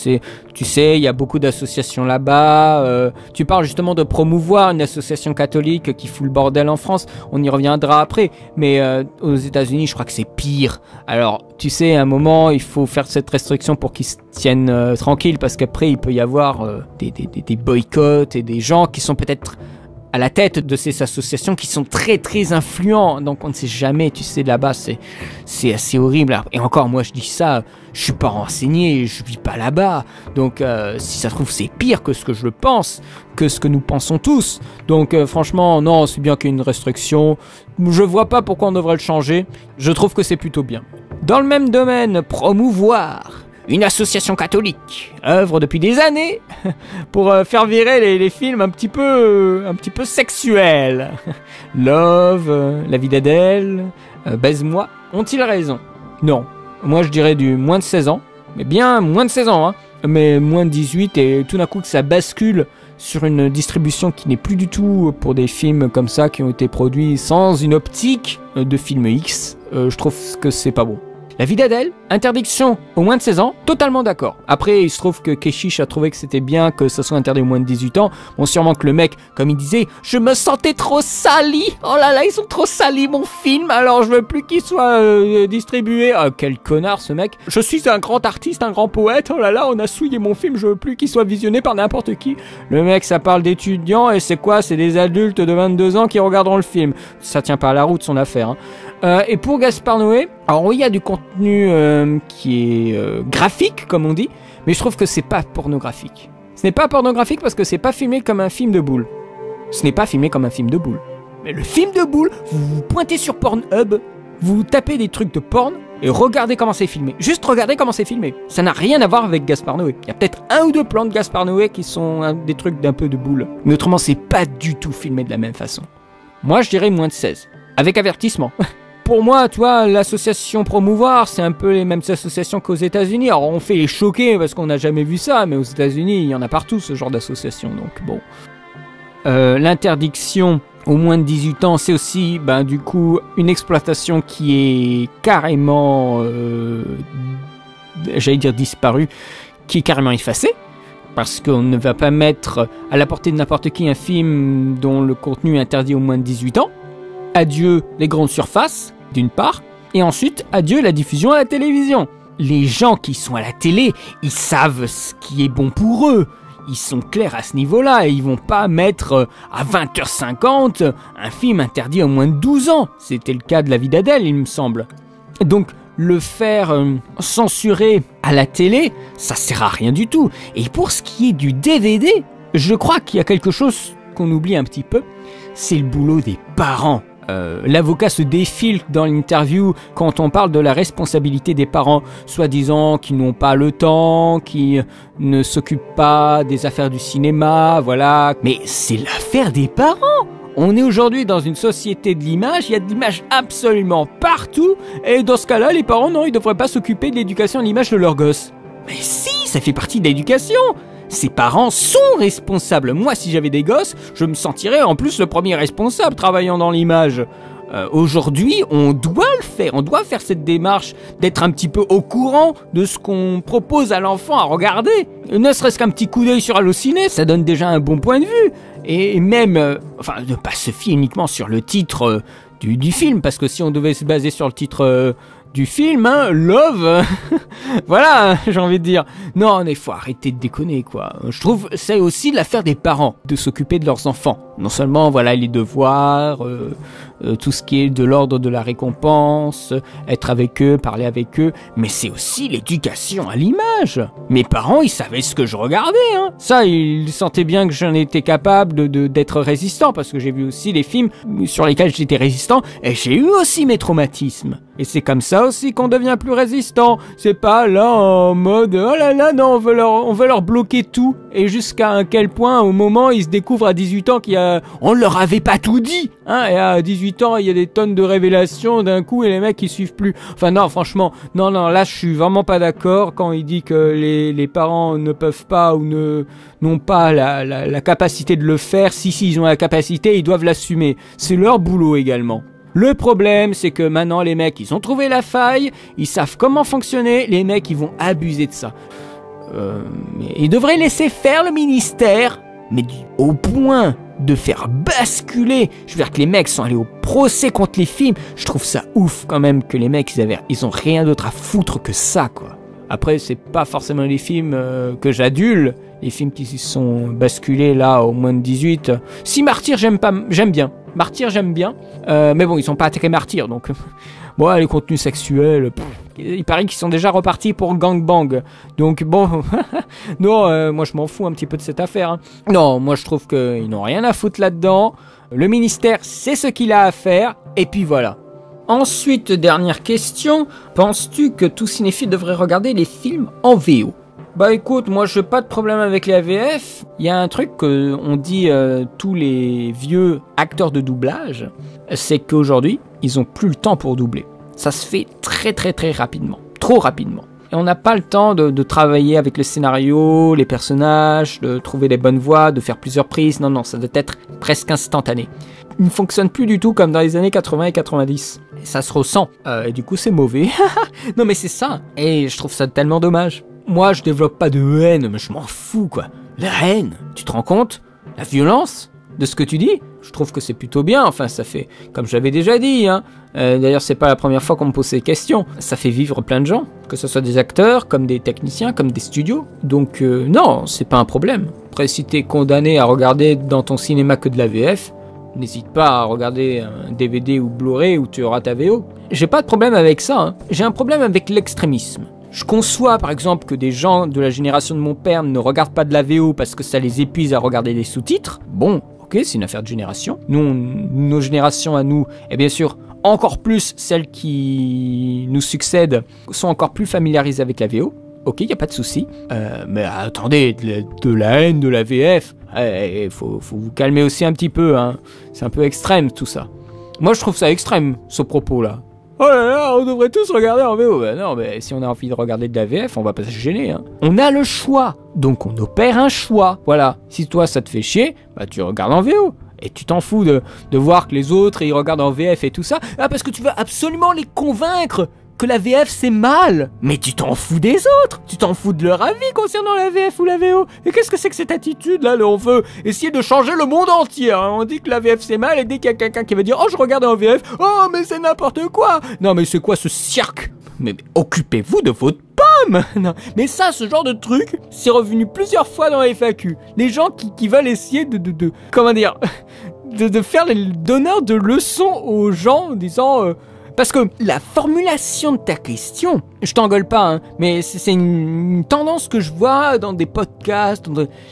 tu sais, il y a beaucoup d'associations là-bas. Tu parles justement de promouvoir une association catholique qui fout le bordel en France, on y reviendra après, mais aux États-Unis, je crois que c'est pire. Alors, tu sais, à un moment, il faut faire cette restriction pour qu'ils se tiennent tranquilles, parce qu'après, il peut y avoir des boycotts et des gens qui sont peut-être à la tête de ces associations qui sont très très influents. Donc on ne sait jamais, tu sais, là-bas c'est assez horrible. Et encore, moi je dis ça, je suis pas renseigné, je vis pas là-bas. Donc si ça se trouve c'est pire que ce que je le pense, que ce que nous pensons tous. Donc franchement, non, c'est bien qu'il y ait une restriction. Je vois pas pourquoi on devrait le changer. Je trouve que c'est plutôt bien. Dans le même domaine, promouvoir. Une association catholique œuvre depuis des années pour faire virer les films un petit peu sexuels. Love, La vie d'Adèle, Baise-moi. Ont-ils raison? Non. Moi je dirais du moins de 16 ans. Mais bien moins de 16 ans, hein. Mais moins de 18 et tout d'un coup que ça bascule sur une distribution qui n'est plus du tout pour des films comme ça qui ont été produits sans une optique de film X. Je trouve que c'est pas bon. La vie d'Adèle, interdiction au moins de 16 ans, totalement d'accord. Après, il se trouve que Keshish a trouvé que c'était bien que ça soit interdit au moins de 18 ans. Bon, sûrement que le mec, comme il disait, je me sentais trop sali. Oh là là, ils ont trop sali mon film, alors je veux plus qu'il soit distribué. Oh, quel connard ce mec. Je suis un grand artiste, un grand poète. Oh là là, on a souillé mon film, je veux plus qu'il soit visionné par n'importe qui. Le mec, ça parle d'étudiants et c'est quoi? C'est des adultes de 22 ans qui regarderont le film. Ça tient pas à la route son affaire, hein. Et pour Gaspard Noé, alors oui, il y a du contenu qui est graphique, comme on dit, mais je trouve que c'est pas pornographique. Ce n'est pas pornographique parce que c'est pas filmé comme un film de boule. Ce n'est pas filmé comme un film de boule. Mais le film de boule, vous vous pointez sur Pornhub, vous tapez des trucs de porn et regardez comment c'est filmé. Juste regardez comment c'est filmé. Ça n'a rien à voir avec Gaspard Noé. Il y a peut-être un ou deux plans de Gaspard Noé qui sont des trucs d'un peu de boule. Mais autrement, c'est pas du tout filmé de la même façon. Moi, je dirais moins de 16. Avec avertissement. Pour moi, tu vois, l'association Promouvoir, c'est un peu les mêmes associations qu'aux États-Unis. Alors, on fait les choquer parce qu'on n'a jamais vu ça, mais aux États-Unis, il y en a partout ce genre d'association. Donc, bon. L'interdiction au moins de 18 ans, c'est aussi, du coup, une exploitation qui est carrément, j'allais dire disparue, qui est carrément effacée. Parce qu'on ne va pas mettre à la portée de n'importe qui un film dont le contenu est interdit au moins de 18 ans. Adieu les grandes surfaces, d'une part, et ensuite, adieu la diffusion à la télévision. Les gens qui sont à la télé, ils savent ce qui est bon pour eux. Ils sont clairs à ce niveau-là et ils vont pas mettre à 20h50 un film interdit au moins de 12 ans. C'était le cas de La vie d'Adèle, il me semble. Donc, le faire censurer à la télé, ça sert à rien du tout. Et pour ce qui est du DVD, je crois qu'il y a quelque chose qu'on oublie un petit peu, c'est le boulot des parents. L'avocat se défile dans l'interview quand on parle de la responsabilité des parents, soi-disant qu'ils n'ont pas le temps, qui ne s'occupent pas des affaires du cinéma, voilà. Mais c'est l'affaire des parents. On est aujourd'hui dans une société de l'image, il y a de l'image absolument partout, et dans ce cas-là, les parents, non, ils devraient pas s'occuper de l'éducation de l'image de leurs gosses. Mais si, ça fait partie de l'éducation. Ces parents sont responsables. Moi, si j'avais des gosses, je me sentirais en plus le premier responsable travaillant dans l'image. Aujourd'hui, on doit le faire. On doit faire cette démarche d'être un petit peu au courant de ce qu'on propose à l'enfant à regarder. Ne serait-ce qu'un petit coup d'œil sur Allociné, ça donne déjà un bon point de vue. Et même, ne pas se fier uniquement sur le titre du film, parce que si on devait se baser sur le titre du film, hein, Love, voilà, j'ai envie de dire. Non, mais faut arrêter de déconner, quoi. Je trouve que c'est aussi l'affaire des parents de s'occuper de leurs enfants. Non seulement, voilà, les devoirs, tout ce qui est de l'ordre de la récompense, être avec eux, parler avec eux, mais c'est aussi l'éducation à l'image. Mes parents, ils savaient ce que je regardais, hein. Ça, ils sentaient bien que j'en étais capable d'être résistant, parce que j'ai vu aussi les films sur lesquels j'étais résistant, et j'ai eu aussi mes traumatismes. Et c'est comme ça aussi qu'on devient plus résistant. C'est pas là en mode oh là là, non, on veut leur bloquer tout. Et jusqu'à quel point, au moment, ils se découvrent à 18 ans on leur avait pas tout dit, hein. Et à 18 ans, il y a des tonnes de révélations d'un coup et les mecs ils suivent plus. Enfin non, franchement, non, là je suis vraiment pas d'accord quand il dit que les parents ne peuvent pas ou n'ont pas la capacité de le faire. Si ils ont la capacité, ils doivent l'assumer. C'est leur boulot également. Le problème, c'est que maintenant, les mecs, ils ont trouvé la faille, ils savent comment fonctionner, les mecs, ils vont abuser de ça. Ils devraient laisser faire le ministère, mais au point de faire basculer. Je veux dire que les mecs sont allés au procès contre les films. Je trouve ça ouf quand même que les mecs, ils ont rien d'autre à foutre que ça, quoi. Après, c'est pas forcément les films que j'adule. les films qui sont basculés là au moins de 18. Si Martyr, j'aime bien. Martyr, j'aime bien. Mais bon, ils sont pas attaqués Martyr, donc... Bon, les contenus sexuels, il paraît qu'ils sont déjà repartis pour gangbang. Donc bon, non, moi je m'en fous un petit peu de cette affaire. Hein. Non, moi je trouve qu'ils n'ont rien à foutre là-dedans. Le ministère sait ce qu'il a à faire, et puis voilà. Ensuite, dernière question, penses-tu que tout cinéphile devrait regarder les films en VO ? Bah écoute, moi je n'ai pas de problème avec les AVF. Il y a un truc qu'on dit tous les vieux acteurs de doublage, c'est qu'aujourd'hui, ils ont plus le temps pour doubler. Ça se fait très très très rapidement, trop rapidement. Et on n'a pas le temps de travailler avec le scénario, les personnages, de trouver les bonnes voix, de faire plusieurs prises. Non, ça doit être presque instantané. Il ne fonctionne plus du tout comme dans les années 80 et 90. Et ça se ressent. Et du coup, c'est mauvais. Non mais c'est ça. Et je trouve ça tellement dommage. Moi, je développe pas de haine, mais je m'en fous, quoi. La haine, tu te rends compte ? La violence de ce que tu dis ? Je trouve que c'est plutôt bien, enfin, ça fait, comme j'avais déjà dit, hein. D'ailleurs, c'est pas la première fois qu'on me pose ces questions. Ça fait vivre plein de gens, que ce soit des acteurs, comme des techniciens, comme des studios. Donc, non, c'est pas un problème. Après, si t'es condamné à regarder dans ton cinéma que de la VF, n'hésite pas à regarder un DVD ou Blu-ray où tu auras ta VO. J'ai pas de problème avec ça, hein. J'ai un problème avec l'extrémisme. Je conçois par exemple que des gens de la génération de mon père ne regardent pas de la VO parce que ça les épuise à regarder des sous-titres. Bon, ok, c'est une affaire de génération. Nos générations à nous, et bien sûr encore plus celles qui nous succèdent, sont encore plus familiarisées avec la VO. Ok, y a pas de souci. Mais attendez, de la haine de la VF, faut vous calmer aussi un petit peu, hein. C'est un peu extrême tout ça. Moi je trouve ça extrême, ce propos-là. Oh là là, on devrait tous regarder en VO. Ben non, mais si on a envie de regarder de la VF, on va pas se gêner. Hein. On a le choix, donc on opère un choix. Voilà, si toi ça te fait chier, bah tu regardes en VO. Et tu t'en fous de voir que les autres ils regardent en VF et tout ça. Ah, parce que tu veux absolument les convaincre que la VF c'est mal. Mais tu t'en fous des autres. Tu t'en fous de leur avis concernant la VF ou la VO. Et qu'est-ce que c'est que cette attitude là, on veut essayer de changer le monde entier. Hein. On dit que la VF c'est mal et dès qu'il y a quelqu'un qui va dire oh je regarde en VF, oh mais c'est n'importe quoi. Non mais c'est quoi ce cirque? Mais occupez-vous de votre pomme. Non. Mais ça, ce genre de truc, c'est revenu plusieurs fois dans la FAQ. Les gens qui veulent essayer de comment dire, de faire les donneurs de leçons aux gens en disant parce que la formulation de ta question, je t'engueule pas, hein, mais c'est une tendance que je vois dans des podcasts,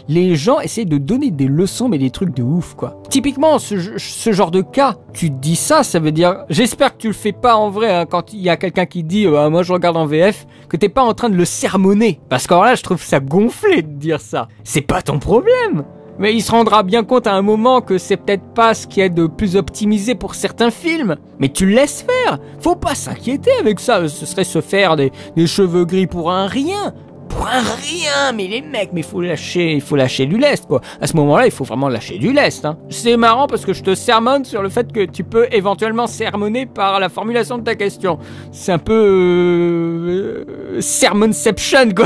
les gens essaient de donner des leçons, mais des trucs de ouf, quoi. Typiquement, ce genre de cas, tu te dis ça veut dire, j'espère que tu le fais pas en vrai, hein, quand il y a quelqu'un qui dit, moi je regarde en VF, que t'es pas en train de le sermonner. Parce qu'alors là, je trouve ça gonflé de dire ça. C'est pas ton problème. Mais il se rendra bien compte à un moment que c'est peut-être pas ce qui est de plus optimisé pour certains films. Mais tu le laisses faire. Faut pas s'inquiéter avec ça. Ce serait se faire des cheveux gris pour un rien. Pour un rien. Mais les mecs, mais il faut lâcher du lest, quoi. À ce moment-là, il faut vraiment lâcher du lest, hein. C'est marrant parce que je te sermonne sur le fait que tu peux éventuellement sermonner par la formulation de ta question. C'est un peu sermonception, quoi.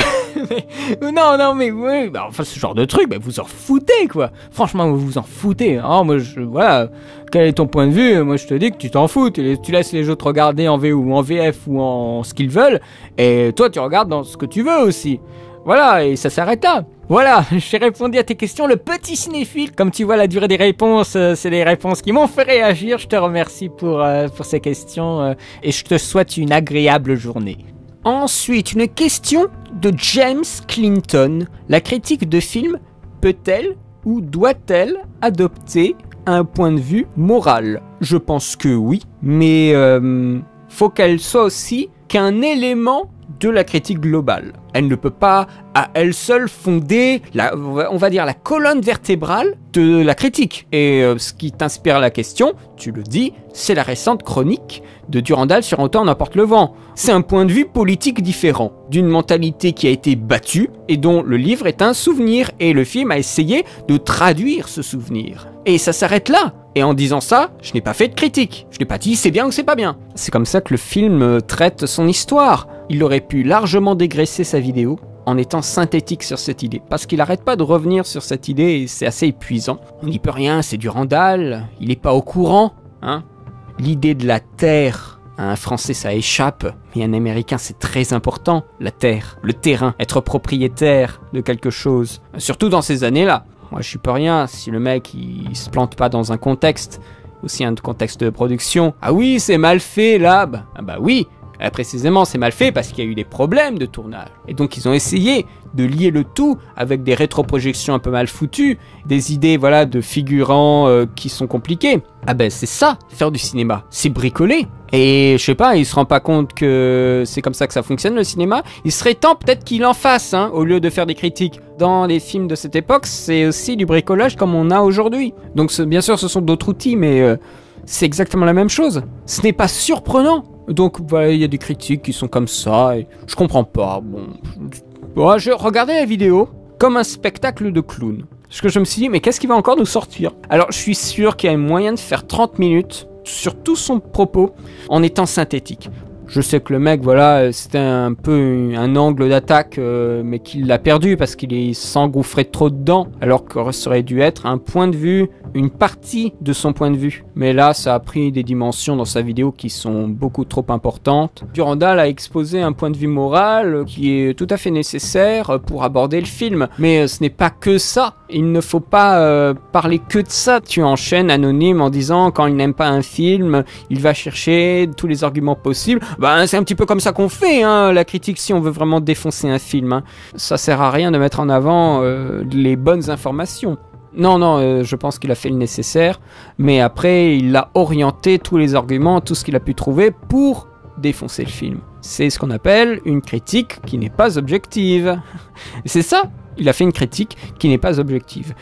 Non, mais ouais, bah, enfin ce genre de truc, bah, vous en foutez, quoi. Franchement, vous vous en foutez. Oh, moi, voilà. Quel est ton point de vue? Moi, je te dis que tu t'en fous. Tu laisses les autres regarder en VO ou en VF ou en ce qu'ils veulent. Et toi, tu regardes dans ce que tu veux aussi. Voilà, et ça s'arrête là. Voilà, j'ai répondu à tes questions, le petit cinéphile. Comme tu vois, la durée des réponses, c'est des réponses qui m'ont fait réagir. Je te remercie pour ces questions et je te souhaite une agréable journée. Ensuite, une question de James Clinton. La critique de film peut-elle ou doit-elle adopter un point de vue moral? Je pense que oui, mais faut qu'elle soit aussi qu'un élément de la critique globale. Elle ne peut pas à elle seule fonder on va dire la colonne vertébrale de la critique. Et ce qui t'inspire la question, tu le dis, c'est la récente chronique de Durandal sur Autant n'emporte le vent. C'est un point de vue politique différent, d'une mentalité qui a été battue et dont le livre est un souvenir et le film a essayé de traduire ce souvenir. Et ça s'arrête là. Et en disant ça, je n'ai pas fait de critique. Je n'ai pas dit c'est bien ou c'est pas bien. C'est comme ça que le film traite son histoire. Il aurait pu largement dégraisser sa vidéo en étant synthétique sur cette idée. Parce qu'il n'arrête pas de revenir sur cette idée et c'est assez épuisant. On n'y peut rien, c'est Durandal, il n'est pas au courant. Hein. L'idée de la Terre À un Français, ça échappe, mais un Américain, c'est très important. La terre, le terrain, être propriétaire de quelque chose. Surtout dans ces années-là. Moi, je suis pas rien. Si le mec, il se plante pas dans un contexte, aussi un contexte de production. Ah oui, c'est mal fait, là. Ah bah oui. Précisément, c'est mal fait parce qu'il y a eu des problèmes de tournage. Et donc, ils ont essayé de lier le tout avec des rétroprojections un peu mal foutues, des idées, voilà, de figurants qui sont compliquées. Ah ben, c'est ça, faire du cinéma. C'est bricoler. Et je sais pas, il se rend pas compte que c'est comme ça que ça fonctionne, le cinéma. Il serait temps peut-être qu'il en fasse, hein, au lieu de faire des critiques. Dans les films de cette époque, c'est aussi du bricolage comme on a aujourd'hui. Donc, bien sûr, ce sont d'autres outils, mais c'est exactement la même chose. Ce n'est pas surprenant. Donc voilà, il y a des critiques qui sont comme ça, et je comprends pas. Bon, je regardais la vidéo comme un spectacle de clown. Parce que je me suis dit, mais qu'est-ce qui va encore nous sortir? Alors je suis sûr qu'il y a un moyen de faire 30 minutes sur tout son propos en étant synthétique. Je sais que le mec, voilà, c'était un peu un angle d'attaque, mais qu'il l'a perdu parce qu'il s'engouffrait trop dedans, alors que ça aurait dû être un point de vue, une partie de son point de vue. Mais là, ça a pris des dimensions dans sa vidéo qui sont beaucoup trop importantes. Durandal a exposé un point de vue moral qui est tout à fait nécessaire pour aborder le film. Mais ce n'est pas que ça. Il ne faut pas parler que de ça. Tu enchaînes anonyme en disant quand il n'aime pas un film, il va chercher tous les arguments possibles. C'est un petit peu comme ça qu'on fait, hein, la critique, si on veut vraiment défoncer un film. Hein. Ça sert à rien de mettre en avant les bonnes informations. Non, je pense qu'il a fait le nécessaire, mais après, il a orienté tous les arguments, tout ce qu'il a pu trouver pour défoncer le film. C'est ce qu'on appelle une critique qui n'est pas objective. C'est ça, il a fait une critique qui n'est pas objective.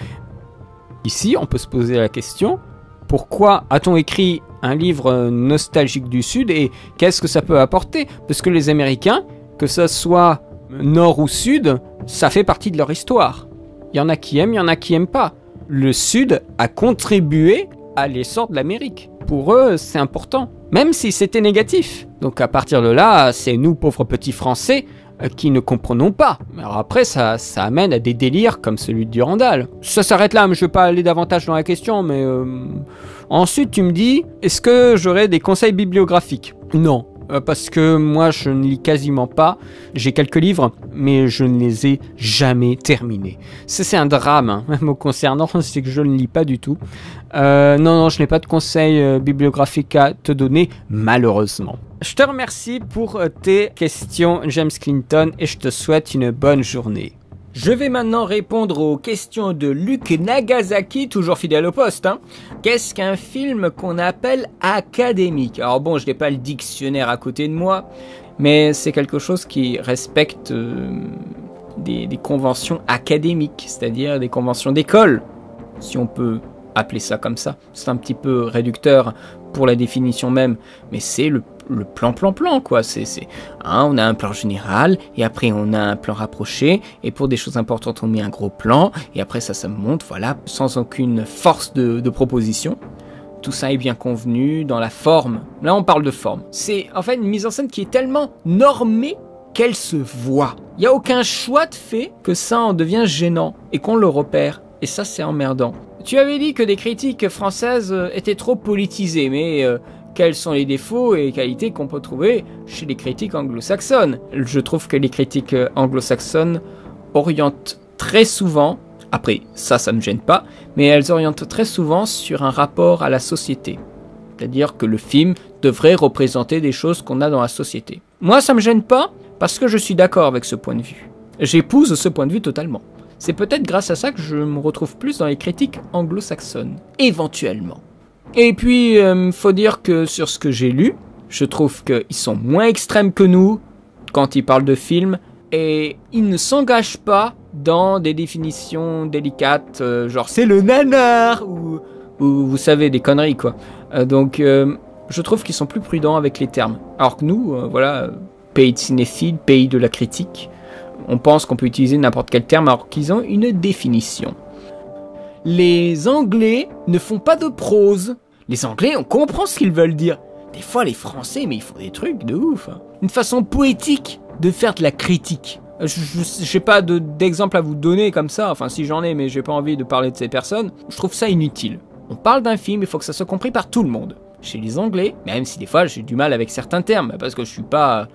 Ici, on peut se poser la question, pourquoi a-t-on écrit un livre nostalgique du Sud et qu'est-ce que ça peut apporter? Parce que les Américains, que ça soit Nord ou Sud, ça fait partie de leur histoire. Il y en a qui aiment, il y en a qui n'aiment pas. Le Sud a contribué à l'essor de l'Amérique. Pour eux, c'est important, même si c'était négatif. Donc à partir de là, c'est nous, pauvres petits Français, qui ne comprenons pas. Alors après, ça amène à des délires comme celui de Durandal. Ça s'arrête là, mais je ne vais pas aller davantage dans la question, mais... Ensuite, tu me dis, est-ce que j'aurais des conseils bibliographiques? Non. Parce que moi je ne lis quasiment pas, j'ai quelques livres mais je ne les ai jamais terminés. C'est un drame, hein, me concernant, c'est que je ne lis pas du tout. Non, je n'ai pas de conseils bibliographiques à te donner, malheureusement. Je te remercie pour tes questions, James Clinton, et je te souhaite une bonne journée. Je vais maintenant répondre aux questions de Luc Nagasaki, toujours fidèle au poste. Hein. Qu'est-ce qu'un film qu'on appelle académique? Alors bon, je n'ai pas le dictionnaire à côté de moi, mais c'est quelque chose qui respecte des conventions académiques, c'est-à-dire des conventions d'école, si on peut appeler ça comme ça. C'est un petit peu réducteur pour la définition même, mais c'est le plan, quoi. On a un plan général, et après on a un plan rapproché, et pour des choses importantes, on met un gros plan, et après ça monte, voilà, sans aucune force de proposition. Tout ça est bien convenu dans la forme. Là, on parle de forme. C'est en fait une mise en scène qui est tellement normée qu'elle se voit. Il n'y a aucun choix de fait que ça en devient gênant, et qu'on le repère. Et ça, c'est emmerdant. Tu avais dit que des critiques françaises étaient trop politisées, mais quels sont les défauts et qualités qu'on peut trouver chez les critiques anglo-saxonnes? Je trouve que les critiques anglo-saxonnes orientent très souvent, après ça me gêne pas, mais elles orientent très souvent sur un rapport à la société. C'est-à-dire que le film devrait représenter des choses qu'on a dans la société. Moi, ça me gêne pas, parce que je suis d'accord avec ce point de vue. J'épouse ce point de vue totalement. C'est peut-être grâce à ça que je me retrouve plus dans les critiques anglo-saxonnes, éventuellement. Et puis, faut dire que sur ce que j'ai lu, je trouve qu'ils sont moins extrêmes que nous quand ils parlent de films, et ils ne s'engagent pas dans des définitions délicates, genre c'est le nanar, ou vous savez, des conneries quoi. Donc, je trouve qu'ils sont plus prudents avec les termes. Alors que nous, voilà, pays de cinéphiles, pays de la critique, on pense qu'on peut utiliser n'importe quel terme alors qu'ils ont une définition. Les Anglais ne font pas de prose. Les Anglais, on comprend ce qu'ils veulent dire. Des fois, les Français, mais ils font des trucs de ouf. Une façon poétique de faire de la critique. Je n'ai pas d'exemple à vous donner comme ça. Enfin, si j'en ai, mais j'ai pas envie de parler de ces personnes. Je trouve ça inutile. On parle d'un film, il faut que ça soit compris par tout le monde. chez les Anglais, même si des fois j'ai du mal avec certains termes, parce que je suis pas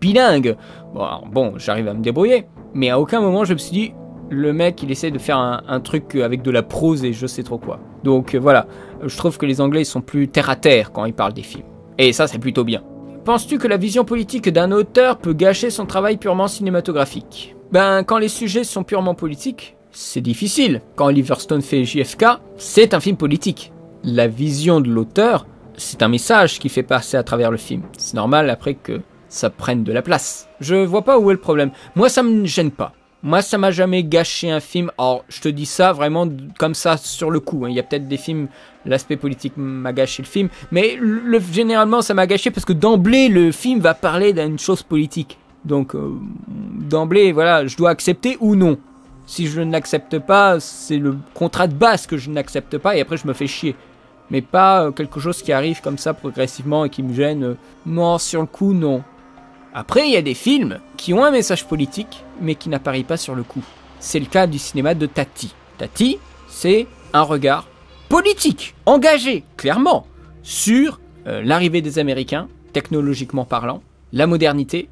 bilingue. Bon, j'arrive à me débrouiller, mais à aucun moment je me suis dit, le mec il essaie de faire un truc avec de la prose et je sais trop quoi. Donc voilà, je trouve que les Anglais ils sont plus terre à terre quand ils parlent des films. Et ça c'est plutôt bien. Penses-tu que la vision politique d'un auteur peut gâcher son travail purement cinématographique? Ben, quand les sujets sont purement politiques, c'est difficile. Quand Oliver Stone fait JFK, c'est un film politique. La vision de l'auteur, c'est un message qui fait passer à travers le film. C'est normal après que ça prenne de la place. Je vois pas où est le problème. Moi, ça me gêne pas. Moi, ça m'a jamais gâché un film. Alors, je te dis ça vraiment comme ça sur le coup. Il y a peut-être des films, l'aspect politique m'a gâché le film. Mais généralement, ça m'a gâché parce que d'emblée, le film va parler d'une chose politique. Donc, d'emblée, voilà, je dois accepter ou non. Si je n'accepte pas, c'est le contrat de base que je n'accepte pas et après, je me fais chier. Mais pas quelque chose qui arrive comme ça progressivement et qui me gêne. Non, sur le coup, non. Après, il y a des films qui ont un message politique, mais qui n'apparaissent pas sur le coup. C'est le cas du cinéma de Tati. Tati, c'est un regard politique, engagé, clairement, sur l'arrivée des Américains, technologiquement parlant, la modernité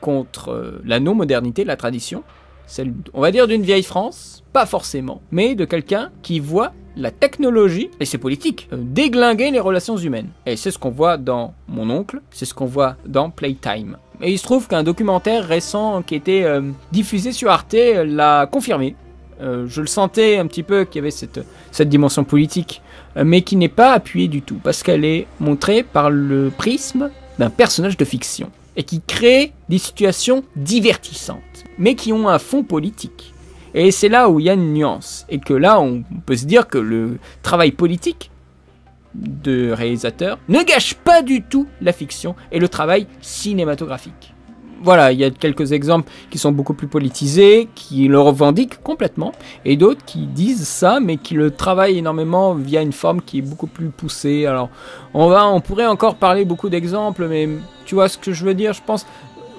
contre la non-modernité, la tradition, celle, on va dire, d'une vieille France, pas forcément, mais de quelqu'un qui voit la technologie, et c'est politique, déglinguer les relations humaines. Et c'est ce qu'on voit dans Mon Oncle, c'est ce qu'on voit dans Playtime. Et il se trouve qu'un documentaire récent qui était diffusé sur Arte l'a confirmé. Je le sentais un petit peu qu'il y avait cette dimension politique, mais qui n'est pas appuyée du tout, parce qu'elle est montrée par le prisme d'un personnage de fiction, et qui crée des situations divertissantes, mais qui ont un fond politique. Et c'est là où il y a une nuance, et que là on peut se dire que le travail politique de réalisateur ne gâche pas du tout la fiction et le travail cinématographique. Voilà, il y a quelques exemples qui sont beaucoup plus politisés, qui le revendiquent complètement, et d'autres qui disent ça, mais qui le travaillent énormément via une forme qui est beaucoup plus poussée. Alors, on pourrait encore parler beaucoup d'exemples, mais tu vois ce que je veux dire, je pense.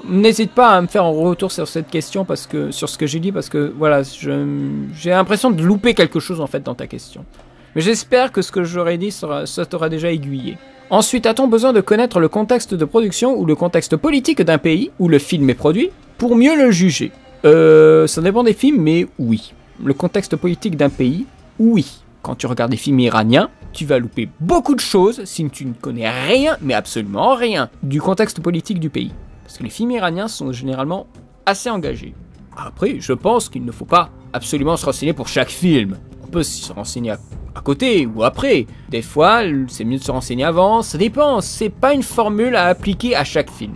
N'hésite pas à me faire un retour sur cette question, parce que sur ce que j'ai dit, parce que voilà, j'ai l'impression de louper quelque chose en fait dans ta question. Mais j'espère que ce que j'aurais dit, ça t'aura déjà aiguillé. Ensuite, a-t-on besoin de connaître le contexte de production ou le contexte politique d'un pays où le film est produit pour mieux le juger? Ça dépend des films, mais oui. Le contexte politique d'un pays, oui. Quand tu regardes des films iraniens, tu vas louper beaucoup de choses si tu ne connais rien, mais absolument rien, du contexte politique du pays. Parce que les films iraniens sont généralement assez engagés. Après, je pense qu'il ne faut pas absolument se renseigner pour chaque film. On peut se renseigner à côté ou après. Des fois, c'est mieux de se renseigner avant. Ça dépend. C'est pas une formule à appliquer à chaque film.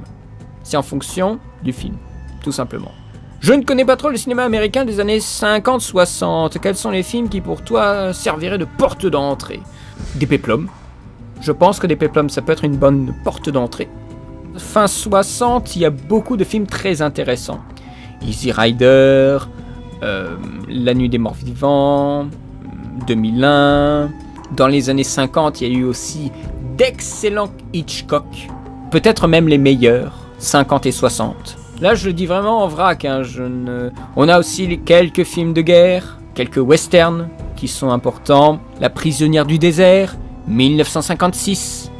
C'est en fonction du film, tout simplement. Je ne connais pas trop le cinéma américain des années 50-60. Quels sont les films qui, pour toi, serviraient de porte d'entrée? Des péplums. Je pense que des péplums, ça peut être une bonne porte d'entrée. Fin 60, il y a beaucoup de films très intéressants. Easy Rider, La Nuit des Morts Vivants, 2001. Dans les années 50, il y a eu aussi d'excellents Hitchcock. Peut-être même les meilleurs, 50 et 60. Là, je le dis vraiment en vrac. On a aussi quelques films de guerre, quelques westerns qui sont importants. La Prisonnière du désert, 1956.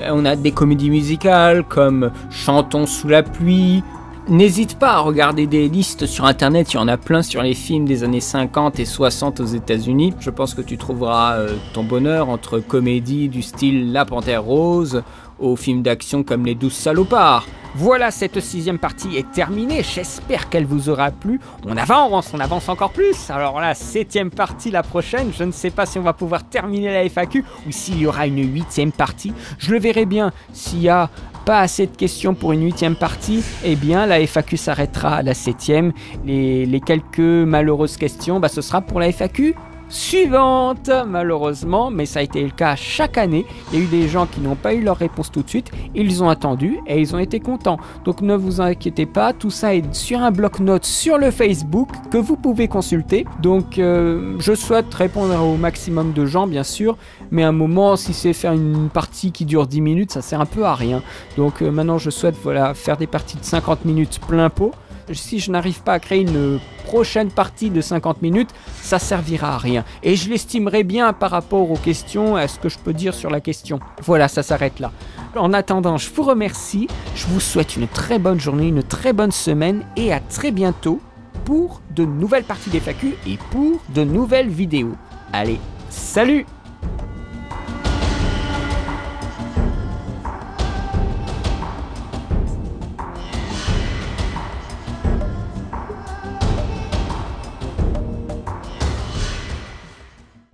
On a des comédies musicales comme Chantons sous la pluie. N'hésite pas à regarder des listes sur internet, il y en a plein sur les films des années 50 et 60 aux États-Unis. Je pense que tu trouveras ton bonheur entre comédies du style La Panthère Rose aux films d'action comme Les 12 Salopards. Voilà, cette 6e partie est terminée, j'espère qu'elle vous aura plu. On avance encore plus. Alors la 7e partie la prochaine, je ne sais pas si on va pouvoir terminer la FAQ ou s'il y aura une 8e partie. Je le verrai bien. S'il n'y a pas assez de questions pour une 8e partie, eh bien la FAQ s'arrêtera à la 7e. Les quelques malheureuses questions, ce sera pour la FAQ suivante, malheureusement, mais ça a été le cas chaque année. Il y a eu des gens qui n'ont pas eu leur réponse tout de suite, ils ont attendu et ils ont été contents. Donc ne vous inquiétez pas, tout ça est sur un bloc-notes sur le Facebook que vous pouvez consulter. Donc je souhaite répondre au maximum de gens, bien sûr, mais à un moment, si c'est faire une partie qui dure 10 minutes, ça sert un peu à rien. Donc maintenant, je souhaite faire des parties de 50 minutes plein pot. Si je n'arrive pas à créer une prochaine partie de 50 minutes, ça servira à rien. Et je l'estimerai bien par rapport aux questions, à ce que je peux dire sur la question. Voilà, ça s'arrête là. En attendant, je vous remercie, je vous souhaite une très bonne journée, une très bonne semaine et à très bientôt pour de nouvelles parties des FAQ et pour de nouvelles vidéos. Allez, salut!